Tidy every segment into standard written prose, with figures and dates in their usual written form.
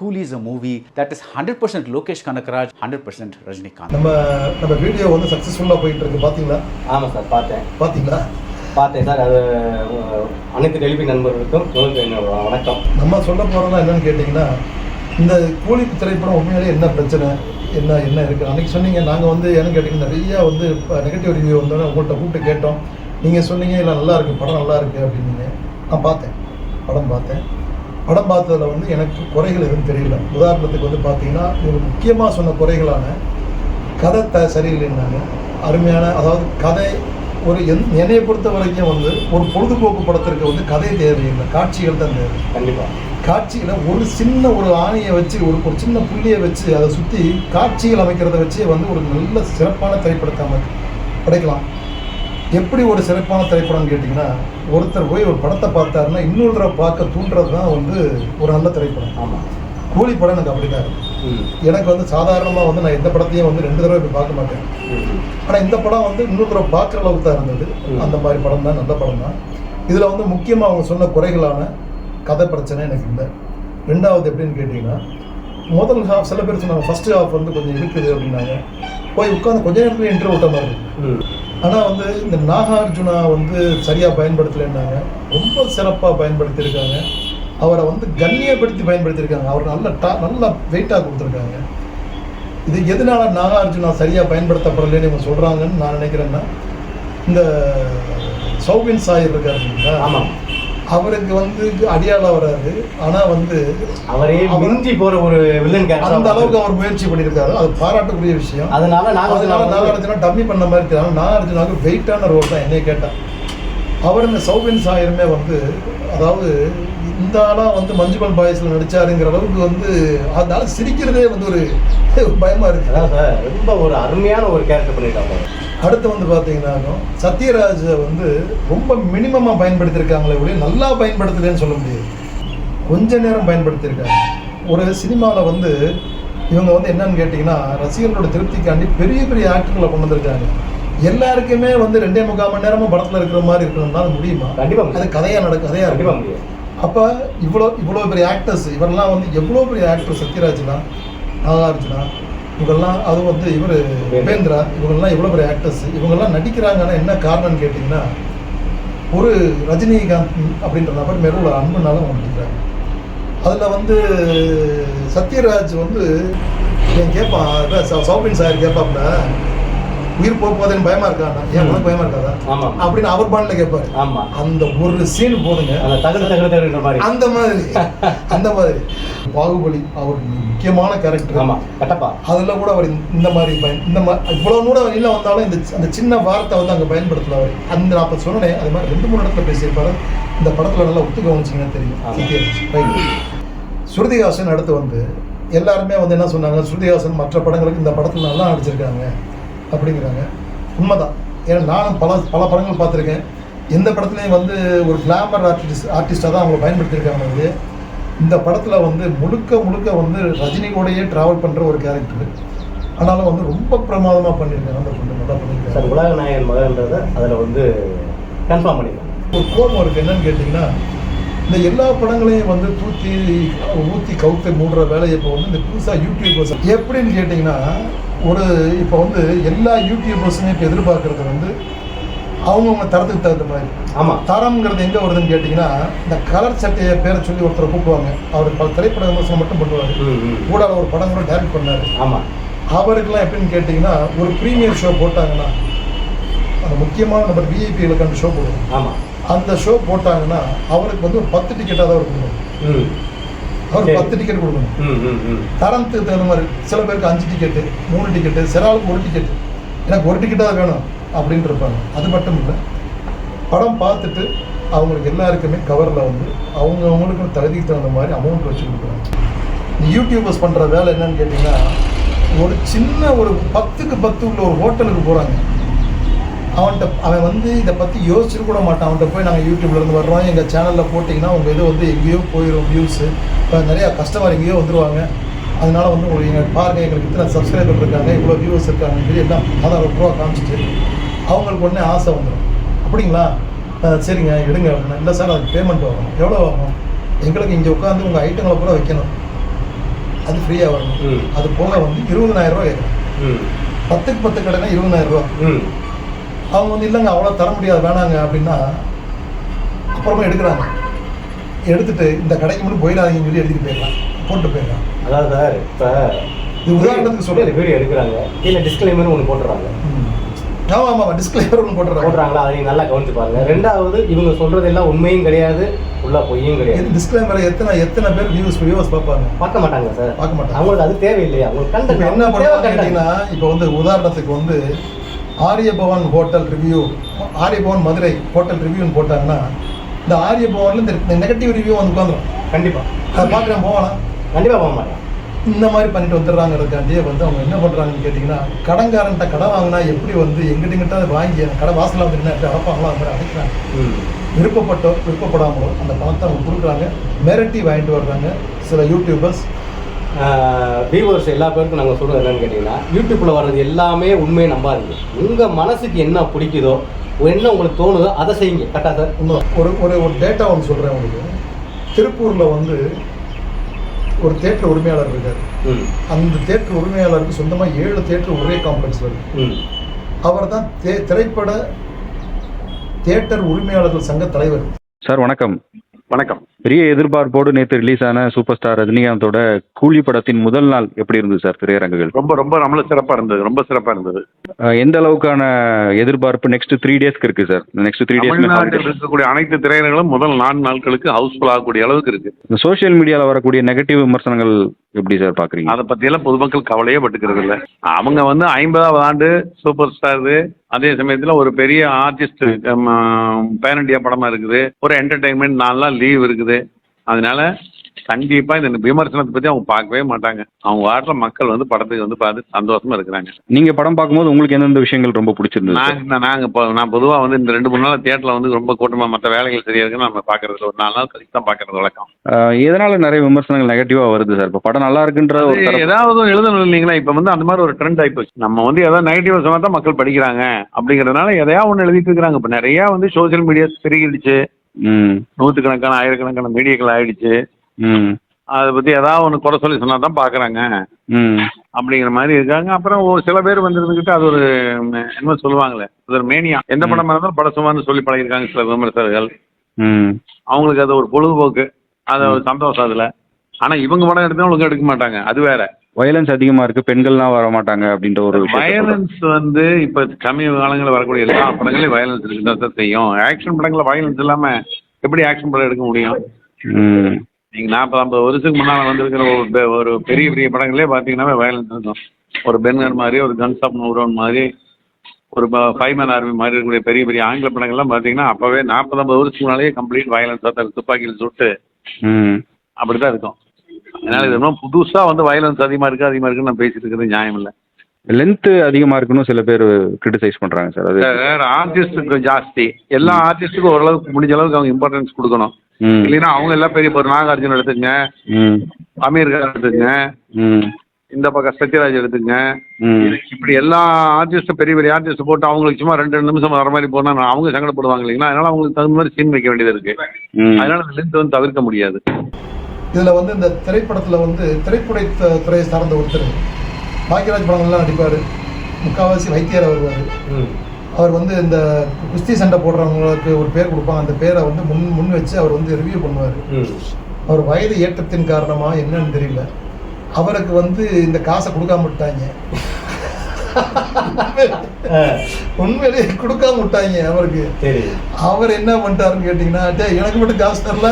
Coolie is a movie that is 100% Lokesh Kanakaraj, 100% Rajinikanth. நம்ம video வந்து சக்ஸஸ்ஃபுல்லாக போயிட்டு இருக்கு பார்த்தீங்களா? ஆமாம் சார், பார்த்தீங்களா? பார்த்தேன் சார். அது அனைத்து டெலிவி நண்பர்களுக்கும் உங்களுக்கு என்னோட வணக்கம். நம்ம சொல்ல போகிறோம்னா என்னன்னு கேட்டிங்கன்னா, இந்த கூலி திரைப்படம் உண்மையிலேயே என்ன பிரச்சனை, என்ன இருக்குது அன்றைக்கி சொன்னீங்க. நாங்கள் வந்து என்னன்னு கேட்டிங்கன்னா நிறையா வந்து நெகட்டிவ் ரிவ்யூ வந்தோன்னே உங்கள்கிட்ட கூப்பிட்டு கேட்டோம். நீங்கள் சொன்னீங்க இல்லை நல்லா இருக்குது, படம் நல்லா இருக்குது அப்படின்னீங்க. நான் பார்த்தேன், படம் பார்த்ததில் வந்து எனக்கு குறைகள் எதுவும் தெரியல. உதாரணத்துக்கு வந்து பார்த்தீங்கன்னா, ஒரு முக்கியமாக சொன்ன குறைகளான கதை சரியில்லைன்னாங்க. அருமையான, அதாவது கதை ஒரு என்னையை பொறுத்த வரைக்கும் வந்து ஒரு பொழுதுபோக்கு படத்திற்கு வந்து கதை தேவையில்லை, காட்சிகள் தான் தேவை. கண்டிப்பாக காட்சியில் ஒரு சின்ன ஒரு ஆணியை வச்சு ஒரு சின்ன புள்ளியை வச்சு அதை சுற்றி காட்சிகள் அமைக்கிறத வச்சு வந்து ஒரு நல்ல சிறப்பான திரைப்படத்தை படைக்கலாம். எப்படி ஒரு சிறப்பான திரைப்படம்னு கேட்டிங்கன்னா, ஒருத்தர் போய் ஒரு படத்தை பார்த்தாருன்னா இன்னொரு பார்க்க தூண்டுறது தான் வந்து ஒரு நல்ல திரைப்படம். ஆமாம், கூலி படம் எனக்கு அப்படி தான் இருக்குது. எனக்கு வந்து சாதாரணமாக வந்து நான் எந்த படத்தையும் வந்து 2 தடவை போய் பார்க்க மாட்டேன். ஆனால் இந்த படம் வந்து இன்னொரு தடவை பார்க்குற அளவுக்கு தான் இருந்தது. அந்த மாதிரி படம் தான், நல்ல படம் தான். இதில் வந்து முக்கியமாக அவங்க சொன்ன குறைகளான கதை பிரச்சனை எனக்கு இல்லை. ரெண்டாவது எப்படின்னு கேட்டிங்கன்னா, முதல் ஹாஃப் சில பேர் சொன்னாங்க ஃபஸ்ட்டு ஹாஃப் வந்து கொஞ்சம் இருக்குது அப்படின்னாங்க. போய் உட்காந்து கொஞ்ச நேரத்தில் இன்டர்வியூ விட்ட மாதிரி இருக்குது. ஆனால் வந்து இந்த நாகார்ஜுனா வந்து சரியாக பயன்படுத்தலைன்னாங்க. ரொம்ப சிறப்பாக பயன்படுத்தியிருக்காங்க. அவரை வந்து கண்ணியப்படுத்தி பயன்படுத்தியிருக்காங்க. அவர் நல்ல வெயிட்டாக கொடுத்துருக்காங்க. இது எதனால நாகார்ஜுனா சரியாக பயன்படுத்தப்படலைன்னு இவங்க சொல்கிறாங்கன்னு நான் நினைக்கிறேன்னா, இந்த சௌபின் சாயர் இருக்காரு இல்லைங்களா? ஆமாம், அவருக்கு வந்து அடியாளாக வராது. ஆனால் வந்து அவரே மிஞ்சி போகிற ஒரு வில்லன் கேரக்டர் அந்த அளவுக்கு அவர் முயற்சி பண்ணியிருக்காரு. அது பாராட்டக்கூடிய விஷயம். அதனால நாகார்ஜுனா டம்மி பண்ண மாதிரி இருக்கிறாங்க. நாகார்ஜுனாவுக்கு வெயிட்டான ரோல் தான் என்னைய கேட்டால். அவர் இந்த சௌபின் சாயருமே வந்து, அதாவது இந்த ஆளாக வந்து மஞ்சுமல் பாய்ஸில் நடித்தாருங்கிற அளவுக்கு வந்து அதனால சிரிக்கிறதே வந்து ஒரு பயமாக இருக்குது. அதான் சார், ரொம்ப ஒரு அருமையான ஒரு கேரக்டர் பண்ணியிருக்காங்க. அடுத்து வந்து பார்த்தீங்கன்னா, சத்யராஜை வந்து ரொம்ப மினிமமாக பயன்படுத்தியிருக்காங்களே ஒழிய நல்லா பயன்படுத்தலைன்னு சொல்ல முடியாது. கொஞ்ச நேரம் பயன்படுத்தியிருக்காங்க. ஒரு சினிமாவில் வந்து இவங்க வந்து என்னன்னு கேட்டிங்கன்னா, ரசிகர்களோட திருப்திக்காண்டி பெரிய பெரிய ஆக்டர்களை கொண்டு வந்திருக்காங்க. எல்லாருக்குமே வந்து 2.25 மணி நேரமும் படத்தில் இருக்கிற மாதிரி இருக்கணும்னா அது முடியுமா? கண்டிப்பாக அது கதையாக கண்டிப்பாக இருக்கும். அப்போ இவ்வளோ பெரிய ஆக்டர்ஸ், இவரெல்லாம் வந்து எவ்வளோ பெரிய ஆக்டர், சத்யராஜ்னா, நாகார்ஜுனா, இவங்கெல்லாம், அது வந்து இவர் உபேந்திரா, இவங்கெல்லாம் எவ்வளோ பெரிய ஆக்டர்ஸ். இவங்கெல்லாம் நடிக்கிறாங்கன்னா என்ன காரணம்னு கேட்டிங்கன்னா, ஒரு ரஜினிகாந்த் அப்படின்ற நபர் மேலே ஒரு அன்புனால அவங்க நடிக்கிறாங்க. அதில் வந்து சத்யராஜ் வந்து என் கேட்பான், சௌபின் சாயர் கேட்பாப்புல, உயிர் போகுதுன்னு பயமா இருக்காண்ணா, ஏன் உனக்கு பயமா இருக்காதா அப்படின்னு அவர் பாடல கேட்பாரு. அந்த ஒரு சீன் போதுங்க, அந்த மாதிரி பாகுபலி அவர் முக்கியமான கேரக்டர். அதுல கூட அவர் இந்த மாதிரி இவ்வளவு கூட வெளியில வந்தாலும் அந்த சின்ன வார்த்தை வந்து அங்க பயன்படுத்தல அவர். அந்த நான் அப்ப சொன்னேன், அது மாதிரி 2-3 இடத்துல பேசியிருப்பாரு. இந்த படத்துல நல்லா ஒத்து கவனிச்சிங்கன்னா தெரியும். ஸ்ருதிஹாசன் அடுத்து வந்து எல்லாருமே வந்து என்ன சொன்னாங்க, ஸ்ருதிஹாசன் மற்ற படங்களுக்கு இந்த படத்துல நல்லா நடிச்சிருக்காங்க அப்படிங்கிறாங்க. உண்மைதான். ஏன்னா நானும் பல படங்கள் பார்த்துருக்கேன். எந்த படத்துலையும் வந்து ஒரு கிளாமர் ஆர்டிஸ்டாக தான் அவங்களை பயன்படுத்தியிருக்காங்க. இந்த படத்தில் வந்து முழுக்க வந்து ரஜினியோடையே ட்ராவல் பண்ணுற ஒரு கேரக்டர். ஆனாலும் வந்து ரொம்ப பிரமாதமாக பண்ணியிருக்காங்க. அந்த பொண்ணு நல்லா பண்ணியிருக்காங்க. உலக நாயகன் மகன்றதை அதில் வந்து கன்ஃபார்ம் பண்ணியிருக்காங்க. ஒரு கோபம் இருக்குது. என்னன்னு கேட்டிங்கன்னா, இந்த எல்லா படங்களையும் வந்து ஊற்றி கவுத்து மூடுற வேலையை இப்போ வந்து இந்த புதுசாக யூடியூபர்ஸ் எப்படின்னு கேட்டிங்கன்னா, இப்போ வந்து எல்லா யூடியூபர்ஸுமே இப்போ எதிர்பார்க்கறது வந்து அவங்கவுங்க தரத்துக்கு தகுந்த மாதிரி. ஆமாம், தரம்ங்கிறது எங்கே வருதுன்னு கேட்டிங்கன்னா, இந்த கலர் சட்டையை பேரை சொல்லி ஒருத்தரை கூப்பிடுவாங்க. அவர் பல திரைப்பட விமர்சனம் மட்டும் பண்ணுவார். கூட ஒரு படம் கூட டைரக்ட் பண்ணார். ஆமாம், அவருக்கெல்லாம் எப்படின்னு கேட்டிங்கன்னா, ஒரு ப்ரீமியர் ஷோ போட்டாங்கன்னா, அந்த முக்கியமான நம்பர் விஐபிகளுக்கு அந்த ஷோ போடுவோம். ஆமாம், அந்த ஷோ போட்டாங்கன்னா அவருக்கு வந்து ஒரு 10 டிக்கெட்டாக தான் அவர் கொடுக்கணும். அவர் 10 டிக்கெட் கொடுக்கணும். தரத்துக்கு தகுந்த மாதிரி. சில பேருக்கு 5 டிக்கெட்டு, 3 டிக்கெட்டு, சில ஆளுக்கு 1 டிக்கெட்டு, எனக்கு 1 டிக்கெட்டாக வேணும் அப்படின்ட்டு இருப்பாங்க. அது மட்டும் இல்லை, படம் பார்த்துட்டு அவங்களுக்கு எல்லாருக்குமே கவரில் வந்து அவங்களுக்கு தகுதிக்கு தகுந்த மாதிரி அமௌண்ட் வச்சு கொடுக்குறாங்க. இந்த யூடியூபர்ஸ் பண்ணுற வேலை என்னன்னு கேட்டிங்கன்னா, ஒரு சின்ன ஒரு 10க்கு 10 உள்ள ஒரு ஹோட்டலுக்கு போகிறாங்க. அவன் வந்து இதை பற்றி யோசிச்சுட்டு கூட மாட்டான். அவன்கிட்ட போய் நாங்கள் யூடியூப்லேருந்து வர்றோம், எங்கள் சேனலில் போட்டிங்கன்னா உங்கள் இது வந்து எங்கேயோ போயிடும் வியூஸு, இப்போ நிறையா கஸ்டமர் எங்கேயோ வந்துடுவாங்க, அதனால் வந்து உங்களுக்கு எங்கள் பாருங்கள், எங்களுக்கு இத்தனை சப்ஸ்கிரைபர் இருக்காங்க, இவ்வளோ வியூவர்ஸ் இருக்காங்கன்னு சொல்லி எல்லாம் ₹1000 காமிச்சிட்டு அவங்களுக்கு உடனே ஆசை வந்துடும். அப்படிங்களா, சரிங்க எடுங்க அப்படின்னா, இல்லை சார் அதுக்கு பேமெண்ட் ஆகும். எவ்வளோ ஆகும்? எங்களுக்கு இங்கே உட்காந்து உங்கள் ஐட்டங்களை கூட வைக்கணும். அது ஃப்ரீயாக வரணும். அது போக வந்து 20,000 ரூபா கேட்குறாங்க. 10க்கு 10 கடைனா 20,000 ரூபா. அவங்க வந்து இல்லைங்க அவ்வளோ தர முடியாது வேணாங்க அப்படின்னா அப்புறமா எடுக்கிறாங்க. எடுத்துட்டு இந்த கடைக்கு மட்டும் போயிடாதீங்கன்னு சொல்லி எடுத்துட்டு போயிடலாம், போட்டு போயிடலாம். அதாவது சார் இப்போ இது உதாரணத்துக்கு சொல்ல வீடியோ எடுக்கிறாங்க, கீழே டிஸ்க்ளைமர் ஒன்று போட்டுறாங்க. ஆமாம் டிஸ்க்ளைமர் ஒன்று போட்டுறாங்களா, அதை நீங்கள் நல்லா கவனிச்சு பாருங்க. ரெண்டாவது, இவங்க சொல்றது எல்லாம் உண்மையும் கிடையாது, உள்ள பொய்யும் கிடையாது. டிஸ்க்ளைமர் எத்தனை பேர் வியூவர்ஸ் பார்ப்பாங்க? பார்க்க மாட்டாங்க சார், பார்க்க மாட்டாங்க. அவங்களுக்கு அது தேவையில்லையா? அவங்களுக்கு கண்டென்ட் என்ன பண்ணுவாங்க கேட்டிங்கன்னா, இப்போ வந்து உதாரணத்துக்கு வந்து Aryabhavan hotel review, Aryabhavan Madurai hotel ரிவ்யூன்னு போட்டாங்கன்னா இந்த ஆரியபவனில் இந்த நெகட்டிவ் ரிவ்யூ வந்து உட்காந்துரும். கண்டிப்பாக அதை பார்க்குறேன் போவானா? கண்டிப்பாக போக மாட்டேன். இந்த மாதிரி பண்ணிட்டு வந்துடுறாங்கிறதுக்காண்டியே வந்து அவங்க என்ன பண்ணுறாங்கன்னு கேட்டிங்கன்னா, கடன்காரன்ட்ட கடை வாங்கினா எப்படி வந்து எங்கிட்ட அதை வாங்கி கடை வாசலில் வந்து என்ன அடைப்பாங்களோ அது மாதிரி அடைக்கிறாங்க. விருப்பப்படாமலோ அந்த பணத்தை அவங்க கொடுக்குறாங்க, மிரட்டி வாங்கிட்டு வர்றாங்க சில யூடியூபர்ஸ். வியூவர்ஸ் எல்லா பேருக்கும் நாங்கள் சொல்கிறது என்னன்னு கேட்டிங்கன்னா, யூடியூப்பில் வர்றது எல்லாமே உண்மையை நம்பாதீங்க. உங்கள் மனசுக்கு என்ன பிடிக்குதோ, என்ன உங்களுக்கு தோணுதோ அதை செய்யுங்க. கரெக்டாக சார்? இன்னும் ஒரு டேட்டா ஒன்று சொல்கிறேன் உங்களுக்கு. திருப்பூரில் வந்து ஒரு தியேட்டர் உரிமையாளர் இருக்கார். அந்த தியேட்டர் உரிமையாளருக்கு சொந்தமாக 7 தியேட்டர் ஒரே காம்ப்ளெக்ஸில் இருக்கு. அவர் தான் திரைப்பட தியேட்டர் உரிமையாளர்கள் சங்க தலைவர். சார் வணக்கம். வணக்கம். பெரிய எதிர்பார்ப்போடு நேற்று ரிலீஸ் ஆன சூப்பர் ஸ்டார் ரஜினிகாந்தோட கூலி படத்தின் முதல் நாள் எப்படி இருந்தது சார் திரையரங்குகள்? ரொம்ப நம்மளும் சிறப்பாக இருந்தது, ரொம்ப சிறப்பாக இருந்தது. எந்த அளவுக்கான எதிர்பார்ப்பு நெக்ஸ்ட் 3 டேஸ்க்கு இருக்கு சார்? நெக்ஸ்ட் 3 டேஸ் இருக்கக்கூடிய அனைத்து திரையரங்களும் முதல் 4 நாட்களுக்கு ஹவுஸ்ஃபுல் ஆகக்கூடிய அளவுக்கு இருக்கு. சோசியல் மீடியாவில் வரக்கூடிய நெகட்டிவ் விமர்சனங்கள் எப்படி சார் பாக்குறீங்க? அதை பற்றியெல்லாம் பொதுமக்கள் கவலையே பட்டுக்கிறது இல்லை. அவங்க வந்து 50வது ஆண்டு சூப்பர் ஸ்டார், அதே சமயத்தில் ஒரு பெரிய ஆர்டிஸ்ட் பேன் இண்டியா படமா இருக்குது, ஒரு என்டர்டைன்மெண்ட் 4 நாள் லீவ் இருக்குது. அதனால கண்டிப்பா இந்த விமர்சனத்தை பத்தி அவங்க பார்க்கவே மாட்டாங்க. அவங்க வாட்டில் மக்கள் வந்து படத்துக்கு வந்து பார்த்து சந்தோஷமா இருக்கிறாங்க. நீங்க படம் பார்க்கும்போது உங்களுக்கு எந்தெந்த விஷயங்கள் ரொம்ப பிடிச்சிருந்தது? நான் பொதுவா வந்து இந்த 2-3 நாள் தியேட்டர்ல வந்து ரொம்ப கூட்டமா மற்ற வேலைகள் சரியா இருக்குன்னு நம்ம பாக்குறது ஒரு 4 நாள் கழிச்சு தான் பாக்குறது வழக்கம். எதனால நிறைய விமர்சனங்கள் நெகட்டிவா வருது சார்? இப்போ படம் நல்லா இருக்குன்ற ஏதாவது எழுதணும் இல்லைங்களா? இப்ப வந்து அந்த மாதிரி ஒரு ட்ரெண்ட் ஆயிப்போச்சு. நம்ம வந்து ஏதாவது நெகட்டிவா சொன்னா தான் மக்கள் படிக்கிறாங்க அப்படிங்கறதுனால எதையா ஒண்ணு எழுதிட்டு இருக்கிறாங்க. இப்ப நிறைய வந்து சோசியல் மீடியா பெருகிடுச்சு, நூற்றுக்கணக்கான ஆயிரக்கணக்கான மீடியாக்கள் ஆயிடுச்சு. அதை பத்தி ஏதாவது ஒன்று குறை சொல்லி சொன்னா தான் பாக்குறாங்க அப்படிங்கிற மாதிரி இருக்காங்க. அப்புறம் ஒரு சில பேர் வந்து இருந்துகிட்டு அது ஒரு என்ன சொல்லுவாங்களே, அது ஒரு மேனியா. எந்த படமா இருந்தாலும் படம் சும்மான்னு சொல்லி பழகிருக்காங்க சில விமர்சகர்கள். அவங்களுக்கு அது ஒரு பொழுதுபோக்கு, அது ஒரு சந்தோஷம் அதுல. ஆனா இவங்க படம் எடுத்தா ஒழுங்கா எடுக்க மாட்டாங்க, அது வேற. வயலன்ஸ் அதிகமா இருக்கு, பெண்கள்லாம் வர மாட்டாங்க அப்படின்ற ஒரு வயலன்ஸ் வந்து இப்ப சமீப காலங்களில் வரக்கூடிய எல்லா படங்களையும் வயலன்ஸ் இருக்குதான் செய்யும். ஆக்ஷன் படங்களை வயலன்ஸ் இல்லாம எப்படி ஆக்ஷன் படம் எடுக்க முடியும்? நீங்க 40-50 வருஷத்துக்கு முன்னால வந்திருக்கிற ஒரு பெரிய பெரிய படங்களே பாத்தீங்கன்னா வயலன்ஸ் இருக்கும். ஒரு பென்கர் மாதிரி, ஒரு கன்ஸ் ஆஃப் நூரோன் மாதிரி, ஒரு 5 மேன் ஆர்மி மாதிரி இருக்கக்கூடிய பெரிய பெரிய ஆங்கில படங்கள்லாம் பாத்தீங்கன்னா அப்பவே 40-50 வருஷத்துக்கு முன்னாலே கம்ப்ளீட் வயலன்ஸா தான், துப்பாக்கியில் சுட்டு அப்படிதான் இருக்கும். அதனால இது இன்னும் புதுசா வந்து வயலன்ஸ் அதிகமா இருக்குன்னு நான் பேசிட்டு இருக்கிறது நியாயம் இல்லை. லென்த் அதிகமா இருக்குன்னு சில பேர் கிரிட்டிசைஸ் பண்றாங்க சார். அது ஆர்டிஸ்டுக்கு ஜாஸ்தி, எல்லா ஆர்டிஸ்டுக்கும் ஓரளவுக்கு முடிஞ்ச அளவுக்கு அவங்க இம்பார்ட்டன்ஸ் கொடுக்கணும். இல்லைன்னா அவங்க எல்லாம் பெரிய நாகார்ஜுன் எடுத்துங்க, அமீர் கான் எடுத்துங்க, இந்த பக்கம் சத்யராஜ் எடுத்துங்க, இப்படி எல்லா ஆர்டிஸ்டும் பெரிய பெரிய ஆர்டிஸ்ட் போட்டு அவங்களுக்கு சும்மா 2 நிமிஷம் வர மாதிரி போனா அவங்க சங்கடப்படுவாங்க இல்லைங்களா? அதனால அவங்களுக்கு தகுந்த மாதிரி சீன் வைக்க வேண்டியது இருக்கு. அதனால அந்த லென்த் வந்து தவிர்க்க முடியாது. இதுல வந்து இந்த திரைப்படத்துல வந்து திரைப்படத்துறையை சார்ந்த ஒருத்தர் பாக்யராஜ் படங்கள்லாம் நடிப்பார். முக்கால்வாசி வைத்தியர் வருவார். அவர் வந்து இந்த குஸ்தி சண்டை போடுறவங்களுக்கு ஒரு பேர் கொடுப்பாங்க. அந்த பேரை வந்து முன் வச்சு அவர் வந்து ரிவ்யூ பண்ணுவார். அவர் வயது ஏற்றத்தின் காரணமா என்னன்னு தெரியல, அவருக்கு வந்து இந்த காசை கொடுக்காம விட்டாங்க. உண்மையிலேயே கொடுக்காம விட்டாங்க அவருக்கு. அவர் என்ன பண்ணிட்டாருன்னு கேட்டீங்கன்னா, எனக்கு மட்டும் காசு தரல,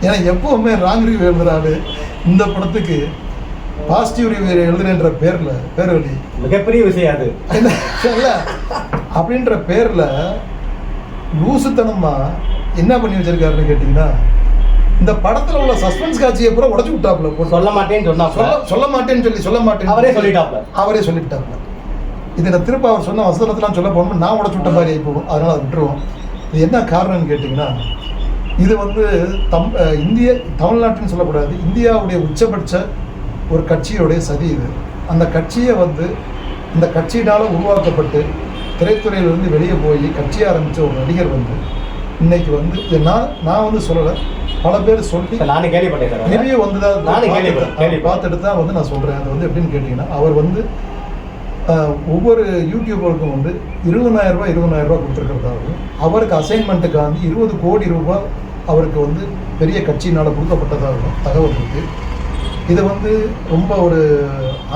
எனக்கு எப்பவுமே ராங் ரிவ்யூ எழுதுறாரு, இந்த படத்துக்கு பாசிட்டிவ் ரிவ்யூ எழுதுறேன்ற பேர்ல பேர்வழி மிகப்பெரிய விஷயம் அது இல்ல அப்படின்ற பேர்ல லூசுத்தனமா என்ன பண்ணி வச்சிருக்காருன்னு கேட்டீங்கன்னா, இந்த படத்துல உள்ள சஸ்பென்ஸ் காட்சியை பூரா உடச்சு விட்டாப்ல. சொல்ல மாட்டேன்னு சொல்லி அவரே சொல்லிட்டாப்ல. இதில் திரும்ப அவர் சொன்ன வசனத்தெல்லாம் சொல்ல போகணும், நான் உடச்சு விட்ட மாதிரி ஆகி போகும். அதனால அதை விட்டுருவோம். இது என்ன காரணம்னு கேட்டிங்கன்னா, இது வந்து தமிழ்நாட்டின்னு சொல்லக்கூடாது, இந்தியாவுடைய உச்சபட்ச ஒரு கட்சியோடைய சதி இது. அந்த கட்சியை வந்து இந்த கட்சியினால் உருவாக்கப்பட்டு திரைத்துறையிலிருந்து வெளியே போய் கட்சி ஆரம்பித்த ஒரு நடிகர் வந்து இன்னைக்கு வந்து நான் வந்து சொல்லலை, பல பேர் சொல்லி நானே கேள்விப்பட்டேன் சார். ரிவ்யூ வந்து நானும் பார்த்துட்டு தான் வந்து நான் சொல்கிறேன். அது வந்து எப்படின்னு கேட்டிங்கன்னா, அவர் வந்து ஒவ்வொரு யூடியூபருக்கும் வந்து 20,000 ரூபா கொடுத்துருக்கிறதாகவும், அவருக்கு அசைன்மெண்ட்டுக்காண்டி 20 கோடி ரூபாய் அவருக்கு வந்து பெரிய கட்சியினால் கொடுக்கப்பட்டதாகவும் தகவல் இருக்குது. இது வந்து ரொம்ப ஒரு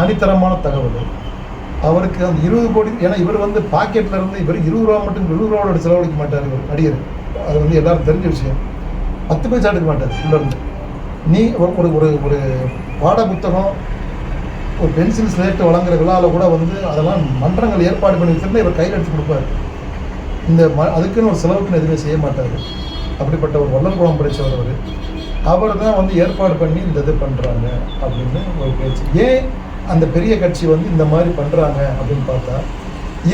ஆணித்தரமான தகவல். அவருக்கு அந்த 20 கோடி, ஏன்னா இவர் வந்து பாக்கெட்டில் இருந்து இவர் 20 ரூபா மட்டும் 20 ரூபாவோட செலவழிக்க மாட்டார் இவர் நடிகர். அது வந்து எல்லாரும் தெரிஞ்ச விஷயம். 10 பைசா எடுக்க மாட்டார் உள்ளேருந்து. நீ ஒரு ஒரு ஒரு பாட புத்தகம், ஒரு பென்சில் ஸ்லேட்டு வழங்குற விழாவில் கூட வந்து அதெல்லாம் மன்றங்கள் ஏற்பாடு பண்ணி வச்சுருந்தா இவர் கையில் எடுத்து கொடுப்பார். அதுக்குன்னு ஒரு செலவுக்குன்னு எதுவுமே செய்ய மாட்டார். அப்படிப்பட்ட ஒரு வள்ளல் குளம் படித்தவர் அவர் தான் வந்து ஏற்பாடு பண்ணி இந்த இது பண்ணுறாங்க அப்படின்னு ஒரு பேச்சு. ஏன் அந்த பெரிய கட்சி வந்து இந்த மாதிரி பண்ணுறாங்க அப்படின்னு பார்த்தா,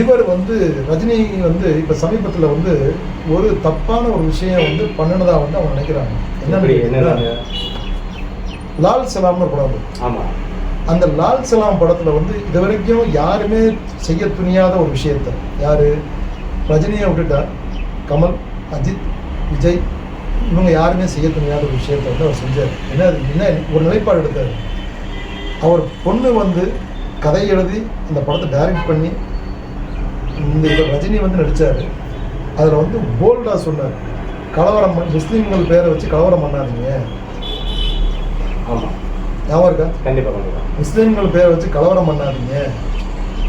இவர் வந்து ரஜினி வந்து இப்போ சமீபத்தில் வந்து ஒரு தப்பான ஒரு விஷயம் வந்து பண்ணினதா வந்து அவங்க நினைக்கிறாங்க. என்ன லால் சலாம்னு ஒரு படம். ஆமாம், அந்த லால் சலாம் படத்தில் வந்து இது வரைக்கும் யாருமே செய்ய துணியாத ஒரு விஷயத்தை, யார் ரஜினியை விட்டுட்டா கமல், அஜித், விஜய், இவங்க யாருமே செய்ய துணியாத ஒரு விஷயத்தை வந்து அவர் செஞ்சார். என்ன ஒரு நிலைப்பாடு எடுத்தார். அவர் பொண்ணு வந்து கதை எழுதி அந்த படத்தை டைரக்ட் பண்ணி இப்போ ரஜினி வந்து நடித்தார். அதில் வந்து போல்டாக சொன்னார், கலவரம் முஸ்லீம்கள் பேரை வச்சு கலவரம் பண்ணாதீங்க. ஆமாம், ஞாபகம் இருக்கா? கண்டிப்பாக. முஸ்லீம்கள் பேரை வச்சு கலவரம் பண்ணாதீங்க,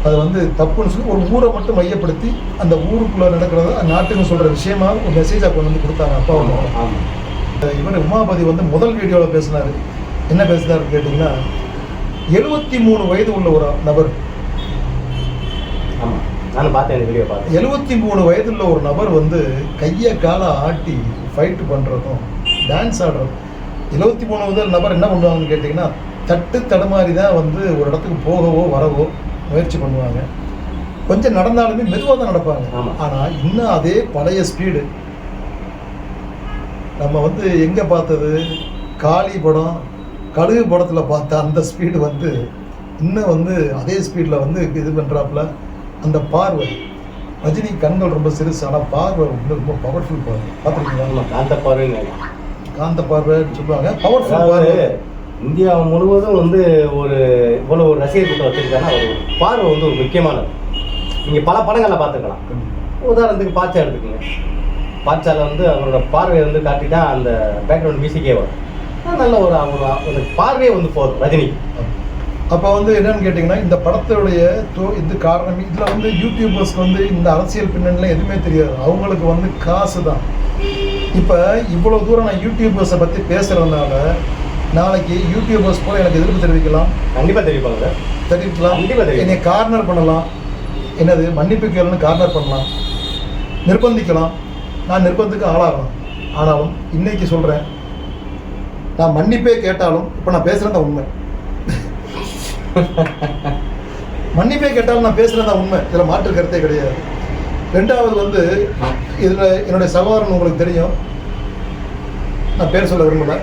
அது வந்து தப்புன்னு சொல்லி ஒரு ஊரை மட்டும் மையப்படுத்தி அந்த ஊருக்குள்ளே நடக்கிறத நாட்டுன்னு சொல்கிற விஷயமா ஒரு மெசேஜாக கொண்டு வந்து கொடுத்தாங்க அப்பா அம்மா. இவர் உமாபதி வந்து முதல் வீடியோவில் பேசினார். என்ன பேசினாருன்னு கேட்டிங்கன்னா, 73 வயது உள்ள ஒரு நபர், ஆமாம் நானும் பார்த்தேன் இந்த வீடியோ பார்த்தேன், 73 வயதுள்ள ஒரு நபர் வந்து கையை காலை ஆட்டி ஃபைட்டு பண்ணுறதும் டான்ஸ் ஆடுறதும். 73 வயது நபர் என்ன பண்ணுவாங்கன்னு கேட்டிங்கன்னா, தடுமாறி தான் வந்து ஒரு இடத்துக்கு போகவோ வரவோ முயற்சி பண்ணுவாங்க. கொஞ்சம் நடந்தாலுமே மெதுவாக தான் நடப்பாங்க. ஆனால் இன்னும் அதே பழைய ஸ்பீடு நம்ம வந்து எங்கே பார்த்தது, காளி படம், கழுகு படத்தில் பார்த்த அந்த ஸ்பீடு வந்து இன்னும் வந்து அதே ஸ்பீடில் வந்து இது பண்ணுறாப்புல. அந்த பார்வை, ரஜினி கண்கள் ரொம்ப சிறுசு, ஆனால் பார்வை வந்து ரொம்ப பவர்ஃபுல் பார்வை. பார்த்துருக்கீங்களா? காந்த பார்வை, காந்த பார்வைன்னு சொல்லுவாங்க, பவர்ஃபுல் பார்வை. இந்தியா முழுவதும் வந்து ஒரு இவ்வளோ ஒரு ரசிகர் கூட்டம் வச்சுருக்காங்கன்னா ஒரு பார்வை வந்து ஒரு முக்கியமானது. நீங்கள் பல படங்களில் பார்த்துக்கலாம். உதாரணத்துக்கு பாட்சா எடுத்துக்கோங்க. பாட்சாவில் வந்து அவரோட பார்வையை வந்து காட்டி தான் அந்த பேக்ரவுண்ட் மியூசிக்கே வரும். நல்ல ஒரு பார்வையே வந்து போதும் ரஜினிக்கு. அப்போ வந்து என்னன்னு கேட்டிங்கன்னா, இந்த படத்துடைய இது காரணம், இதில் வந்து யூடியூபர்ஸ்க்கு வந்து இந்த அரசியல் பின்னணியில் எதுவுமே தெரியாது. அவங்களுக்கு வந்து காசு தான். இப்போ இவ்வளோ தூரம் நான் யூடியூபர்ஸை பற்றி பேசுகிறதுனால நாளைக்கு யூடியூபர்ஸ் போல எனக்கு எதிர்ப்பு தெரிவிக்கலாம். கண்டிப்பாக தெரிவிப்பாங்க, தெரிவிக்கலாம். கண்டிப்பாக என்னை கார்னர் பண்ணலாம், என்னது மன்னிப்பு கேளுன்னு கார்னர் பண்ணலாம், நிர்பந்திக்கலாம். நான் நிர்பந்தத்துக்கு ஆளாகலாம். ஆனாலும் இன்னைக்கு சொல்கிறேன், நான் மன்னிப்பே கேட்டாலும், இப்போ நான் பேசுகிறது தான் உண்மை, மன்னிப்பே கேட்டாலும் நான் பேசுகிறது தான் உண்மை, இதில் மாற்று கருத்தே கிடையாது. ரெண்டாவது வந்து இதில் என்னுடைய சகோதரன் உங்களுக்கு தெரியும், நான் பேர் சொல்ல விரும்பல.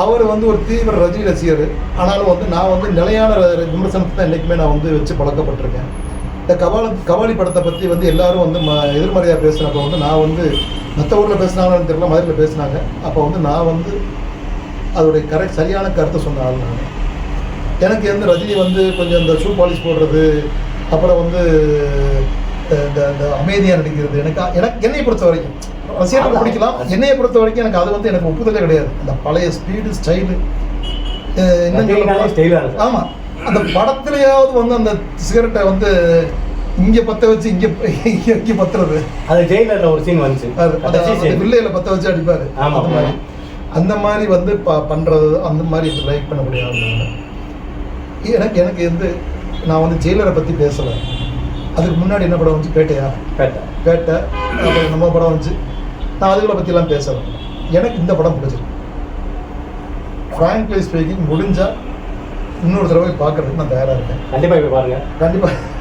அவர் வந்து ஒரு தீவிர ரஜினி ரசிகர். ஆனாலும் வந்து நான் வந்து நிலையான விமர்சனத்தை தான் என்றைக்குமே நான் வந்து வச்சு பழக்கப்பட்டிருக்கேன். இந்த கபாலி படத்தை பற்றி வந்து எல்லாரும் வந்து எதிர்மறையாக பேசுனப்போ வந்து நான் வந்து மற்ற ஊரில் பேசினாங்கன்னு தெரியல, மதுரையில் பேசினாங்க. அப்போ வந்து நான் வந்து அதோடைய சரியான கருத்தை சொன்ன ஆள் நான். எனக்கு வந்து ரஜினி வந்து கொஞ்சம் இந்த ஷூ பாலிஷ் போடுறது, அப்புறம் வந்து இந்த அமைதியாக நடிக்கிறது, எனக்கு என்னை பொறுத்த வரைக்கும் ரசிகர்கள் பிடிக்கலாம். என்னையை பொறுத்த வரைக்கும் எனக்கு அது வந்து எனக்கு ஒப்புதலே கிடையாது. அந்த பழைய ஸ்பீடு ஸ்டைலு ஆமாம். அந்த படத்துலையாவது வந்து அந்த சிகரெட்டை வந்து இங்கே பற்ற வச்சு இங்கே பத்துறது, அது ஜெயிலரில் ஒரு சீன் வந்துச்சு, அது வில்லையில் பற்ற வச்சு அடிப்பார். அந்த மாதிரி வந்து பண்ணுறது, அந்த மாதிரி லைக் பண்ண முடியாது. எனக்கு வந்து நான் வந்து ஜெயிலரை பற்றி பேசலை. அதுக்கு முன்னாடி என்ன படம் வந்துச்சு, பேட்டை, அப்புறம் நம்ம படம் வந்துச்சு. நான் அதுகளை பற்றிலாம் பேசலை. எனக்கு இந்த படம் பிடிச்சிருக்கு. ஃப்ராங்க்லி ஸ்பீக்கிங், முடிஞ்சால் இன்னொரு தடவை பார்க்கறதுக்கு நான் தயாராக இருக்கேன். கண்டிப்பாக போய் பாருங்கள்.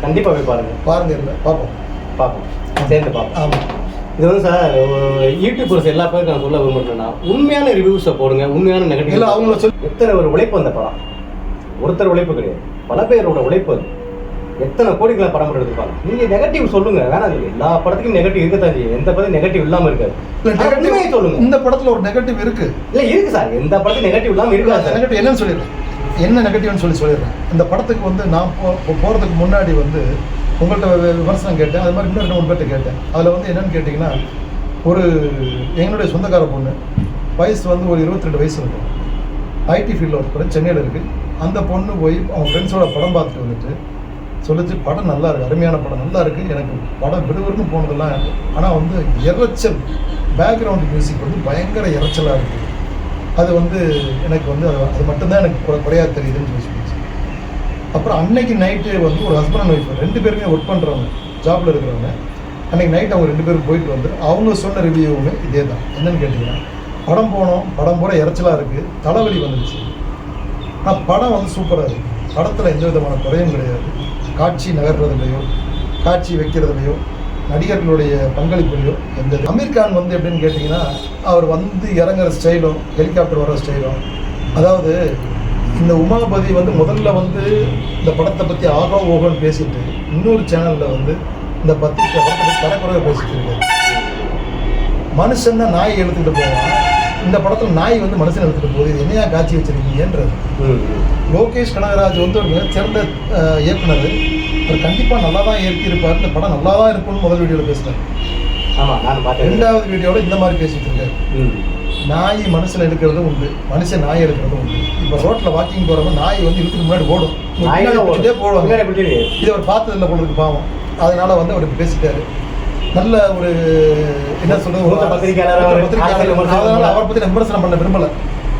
கண்டிப்பாக போய் பாருங்கள். இல்லை பார்ப்போம் சேர்ந்து பார்ப்போம். ஆமாம். இது வந்து சார் யூடியூபர்ஸ் எல்லா பேருக்கு நான் சொல்ல விரும்புகிறேன்னா, உண்மையான ரிவ்யூஸை போடுங்க, உண்மையான நெகட்டிவ் இல்லை. அவங்கள சொல்லி எத்தனை ஒரு உழைப்பு அந்த படம், ஒருத்தர் உழைப்பு கிடையாது, பல பேரோட உழைப்பு அது. எத்தனை கோடிகளை படம் போட்டு எடுத்துப்பாங்க. நீங்க நெகட்டிவ் சொல்லுங்க, வேணாம் இல்லை, எல்லா படத்துக்கும் நெகட்டிவ் இருக்கத்தான் செய்யும், எந்த படத்தும் நெகட்டிவ் இல்லாம இருக்காது. நெகட்டிவ் சொல்லுங்க. இந்த படத்துல ஒரு நெகட்டிவ் இருக்கு. இல்ல இருக்கு சார், எந்த படத்துக்கும் நெகட்டிவ் இல்லாம இருக்காது. நெகட்டிவ் என்னன்னு சொல்லிடுறேன், என்ன நெகட்டிவ்னு சொல்லிடுறேன். இந்த படத்துக்கு வந்து நான் போறதுக்கு முன்னாடி வந்து உங்கள்கிட்ட விமர்சனம் கேட்டேன், அது மாதிரி இன்னும் 2-3 பேர்ட்ட கேட்டேன். அதில் வந்து என்னன்னு கேட்டிங்கன்னா, ஒரு எங்களுடைய சொந்தக்கார பொண்ணு வயசு வந்து ஒரு 22 வயசு இருக்கும், ஐடி ஃபீல்டில் ஒர்க் பண்ண சென்னையில் இருக்குது. அந்த பொண்ணு போய் அவங்க ஃப்ரெண்ட்ஸோட படம் பார்த்துட்டு வந்துட்டு சொல்லிச்சு, படம் நல்லா இருக்குது, அருமையான படம் நல்லா இருக்குது, எனக்கு படம் விடுவிடுன்னு போனதெல்லாம். ஆனால் வந்து இறைச்சல், பேக்ரவுண்ட் மியூசிக் வந்து பயங்கர இறைச்சலாக இருக்குது. அது வந்து எனக்கு வந்து அது மட்டும்தான் எனக்கு குறையா தெரியுதுன்னு சொல்லிச்சு. அப்புறம் அன்னைக்கு நைட்டு வந்து ஒரு ஹஸ்பண்ட் அண்ட் ஒய்ஃப் 2 பேருமே ஒர்க் பண்ணுறவங்க, ஜாபில் இருக்கிறவங்க. அன்றைக்கி நைட் அவங்க 2 பேரும் போயிட்டு வந்து அவங்க சொன்ன ரிவ்யூவுமே இதே தான். என்னென்னு கேட்டிங்கன்னா, படம் போனோம், படம் பூரா இறைச்சலாக இருக்குது, தலைவலி வந்துடுச்சு. ஆனால் படம் வந்து சூப்பராக இருக்குது, படத்தில் எந்த விதமான குறையும் கிடையாது. காட்சி நகர்றதுலையோ காட்சி வைக்கிறதுலையோ நடிகர்களுடைய பங்களிப்புலையோ எந்த. அமீர் கான் வந்து எப்படின்னு கேட்டிங்கன்னா, அவர் வந்து இறங்குற ஸ்டைலும் ஹெலிகாப்டர் வர ஸ்டைலும், அதாவது இந்த உமாபதி வந்து முதல்ல வந்து இந்த படத்தை பற்றி ஆகோ ஓகோன்னு பேசிட்டு இன்னொரு சேனலில் வந்து இந்த படத்தை பற்றி தரக்குறைவாக பேசிட்டு இருக்காரு. மனுஷன்னா நாய் எடுத்துக்கிட்டு போவான், இந்த படத்தில் நாய் வந்து மனுஷன் எடுத்துகிட்டு போகுது, இது என்னையா காட்சி வச்சிருக்கீங்கன்றது. லோகேஷ் கனகராஜ் வந்து ஒரு மிகச்சிறந்த இயக்குனர், அவர் கண்டிப்பாக நல்லா தான் இயக்கியிருப்பார், இந்த படம் நல்லா தான் இருக்கும்னு முதல் வீடியோவில் பேசுகிறார். ஆமாம், நான் பார்த்தேன். 2வது வீடியோவில் இந்த மாதிரி பேசிட்டு இருக்காரு, நாய் மனுஷன் எடுக்கிறதும் உண்டு, மனுஷன் நாய் எடுக்கிறதும் உண்டு. இப்போ ரோட்டில் வாக்கிங் போகிறவங்க நாய் வந்து இதுக்கு முன்னாடி ஓடும், போடுவாங்க. இது அவர் பார்த்ததில்லை போல இருக்கு பாவம், அதனால வந்து அவர் பேசிட்டாரு. நல்ல ஒரு என்ன சொல்றது, பத்திரிகையாளர். அதனால அவரை பற்றி நான் விமர்சனம் பண்ண விரும்பலை,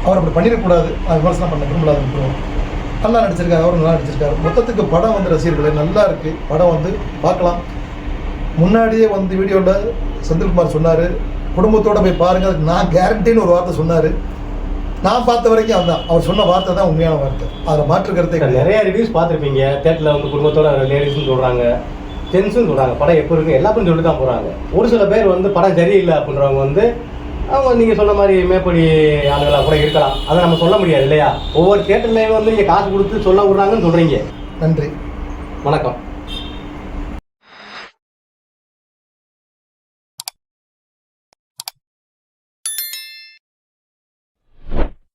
அவர் அப்படி பண்ணிடக்கூடாது, நான் விமர்சனம் பண்ண விரும்பலாது. நல்லா நடிச்சிருக்காரு, அவரும் நல்லா நடிச்சிருக்காரு. மொத்தத்துக்கு படம் வந்து ரசிகர்களே நல்லா இருக்குது, படம் வந்து பார்க்கலாம். முன்னாடியே வந்து வீடியோவில் செந்தில்குமார் சொன்னார், குடும்பத்தோடு போய் பாருங்கள், அதுக்கு நான் கேரண்டின்னு ஒரு வார்த்தை சொன்னார். நான் பார்த்த வரைக்கும் அதுதான், அவர் சொன்ன வார்த்தை தான் உண்மையான வார்த்தை, அதில் மாற்றுக்கிறதே. நிறைய ரிவ்யூஸ் பார்த்துருப்பீங்க, தேட்டரில் வந்து குடும்பத்தோட லேடிஸ்ன்னு சொல்கிறாங்க, ஜென்ஸுன்னு சொல்கிறாங்க, படம் எப்போ இருக்குது எல்லாத்தையும் சொல்லி தான் போகிறாங்க. ஒரு சில பேர் வந்து படம் சரியில்லை அப்படின்றவங்க வந்து அவங்க நீங்கள் சொன்ன மாதிரி மேப்படி ஆளுகளாக கூட இருக்கலாம், அதை நம்ம சொல்ல முடியாது இல்லையா. ஒவ்வொரு தேட்டர்லேயும் வந்து நீங்கள் காசு கொடுத்து சொல்ல விட்றாங்கன்னு சொல்கிறீங்க. நன்றி, வணக்கம்.